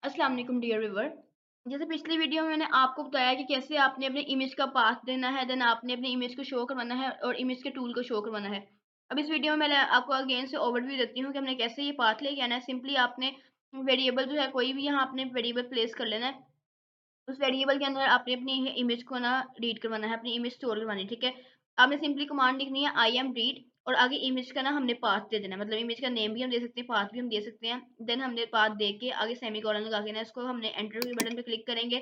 अस्सलाम वालेकुम dear viewer. जैसे पिछली वीडियो में मैंने आपको बताया कि कैसे आपने अपने इमेज का पाथ देना है, देन आपने अपनी इमेज को शो करवाना है और इमेज के टूल को शो करवाना है। अब इस वीडियो में मैं आपको अगेन से ओवरव्यू देती हूँ कि हमने कैसे ये पाथ लेके आना है। सिंपली आपने वेरिएबल जो है कोई भी यहाँ आपने वेरिएबल प्लेस कर लेना है। उस वेरिएबल के अंदर आपने अपनी इमेज को ना रीड करवाना है, अपनी इमेज स्टोर करवानी है, ठीक है? आपने सिंपली कमांड लिखनी है आई एम रीड और आगे इमेज का ना हमने पाथ दे देना है, मतलब इमेज का नेम भी हम दे सकते हैं, पाथ भी हम दे सकते हैं। देन हमने पाथ दे के आगे सेमीकोलन लगा के ना इसको हमने एंटर के बटन पे क्लिक करेंगे,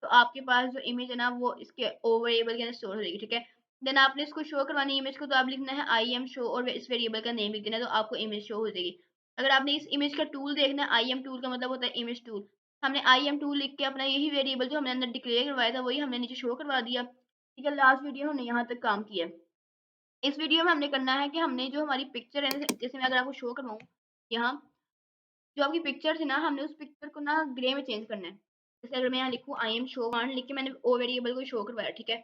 तो आपके पास जो इमेज है ना वो इसके ओ वेरिएबल के अंदर स्टोर हो जाएगी, ठीक है? देन आपने इसको शो करवानी है इमेज को, तो आप लिखना है आई एम शो और इस वेरिएबल का नेम लिख देना है, तो आपको इमेज शो हो जाएगी। अगर आपने इस इमेज का टूल देखना है, आई एम टूल का मतलब होता है इमेज टूल। हमने आई एम टूल लिख के अपना यही वेरिएबल जो हमने अंदर डिक्लेयर करवाया था वही हमने नीचे शो करवा दिया। ठीक है, लास्ट वीडियो हमने यहाँ तक काम किया। इस वीडियो में हमने करना है कि हमने जो हमारी पिक्चर है, जैसे मैं अगर आपको शो करवाऊँ यहाँ, जो आपकी पिक्चर थी ना हमने उस पिक्चर को ना ग्रे में चेंज करना है। जैसे अगर मैं यहाँ लिखूँ आई एम शो कमांड लिख के मैंने ओ वेरिएबल को शो करवाया, ठीक है?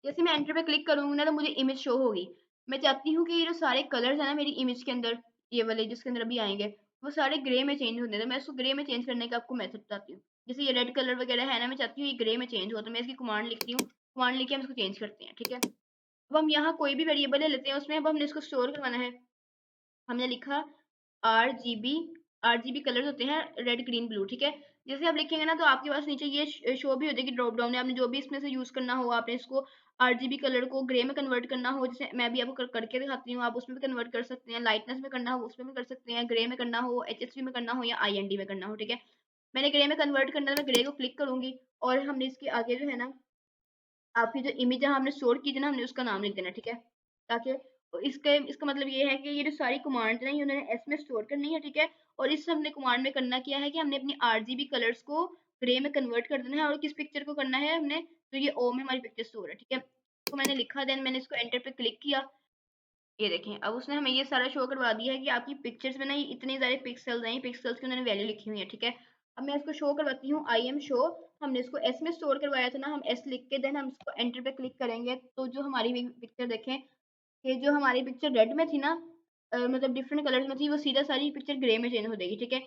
जैसे मैं एंटर पे क्लिक करूँगी ना तो मुझे इमेज शो होगी। मैं चाहती हूँ कि ये जो सारे कलर्स हैं ना मेरी इमेज के अंदर, ये वाले जिसके अंदर अभी आएँगे, वो सारे ग्रे में चेंज होने हैं। तो मैं इसको ग्रे में चेंज करने का आपको मेथड बताती हूँ। जैसे ये रेड कलर वगैरह है ना, मैं चाहती हूँ ये ग्रे में चेंज हो, तो मैं इसकी कमांड लिखती हूँ, कमांड लिख के हम इसको चेंज करते हैं, ठीक है? अब हम यहाँ कोई भी वेरिएबल ले लेते हैं, उसमें अब हमने इसको स्टोर करवाना है। हमने लिखा आरजीबी, आरजीबी कलर्स होते हैं रेड, ग्रीन, ब्लू, ठीक है? जैसे आप लिखेंगे ना तो आपके पास नीचे ये शो भी हो जाएगी ड्रॉप डाउन में, आपने जो भी इसमें से यूज़ करना हो, आपने इसको आरजीबी कलर को ग्रे में कन्वर्ट करना हो, जैसे मैं भी आपको करके दिखाती हूँ, आप उसमें भी कन्वर्ट कर सकते हैं, लाइटनेस में करना हो उसमें भी कर सकते हैं, ग्रे में करना हो, एचएसवी में करना हो या आईएनडी में करना हो, ठीक है? मैंने ग्रे में कन्वर्ट करना है, मैं ग्रे को क्लिक करूँगी और हमने इसके आगे जो है ना आपकी जो इमेज जहाँ हमने स्टोर की थी ना, हमने उसका नाम लिख देना, ठीक है? ताकि इसका मतलब ये है कि ये जो सारी कमांड्स हैं, ये उन्होंने एस में स्टोर करनी है, ठीक है? और इस हमने कमांड में करना क्या है कि हमने अपनी आरजीबी कलर्स को ग्रे में कन्वर्ट कर देना है और किस पिक्चर को करना है हमने, तो ये ओ में हमारी पिक्चर स्टोर है, ठीक है? तो मैंने लिखा, देन मैंने इसको एंटर पे क्लिक किया। ये देखें, अब उसने हमें ये सारा शो करवा दिया है कि आपकी पिक्चर्स में ना ये इतने सारे पिक्सेल्स हैं, पिक्सेल्स की उन्होंने वैल्यू लिखी हुई है, ठीक है? अब मैं इसको शो करवाती हूँ आई एम शो। हमने इसको एस में स्टोर करवाया था ना, हम एस लिख के देन हम इसको एंटर पे क्लिक करेंगे, तो जो हमारी पिक्चर देखें, ये जो हमारी पिक्चर रेड में थी ना, मतलब डिफरेंट कलर्स में थी, वो सीधा सारी पिक्चर ग्रे में चेंज हो जाएगी, ठीक है?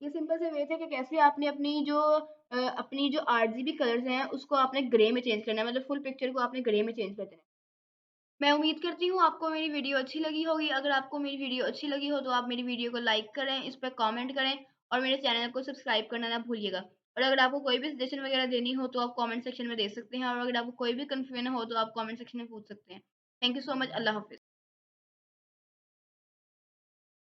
ये सिंपल से वे थे कि कैसे आपने अपनी जो आरजीबी कलर्स हैं उसको आपने ग्रे में चेंज करना है, मतलब फुल पिक्चर को आपने ग्रे में चेंज कर देना है। मैं उम्मीद करती हूँ आपको मेरी वीडियो अच्छी लगी होगी। अगर आपको मेरी वीडियो अच्छी लगी हो तो आप मेरी वीडियो को लाइक करें, इस पे कमेंट करें और मेरे चैनल को सब्सक्राइब करना ना भूलिएगा। और अगर आपको कोई भी सजेशन वगैरह देनी हो तो आप कमेंट सेक्शन में दे सकते हैं और अगर आपको कोई भी कन्फ्यूजन हो तो आप कमेंट सेक्शन में पूछ सकते हैं। Thank you so much. अल्लाह हाफ़िज़।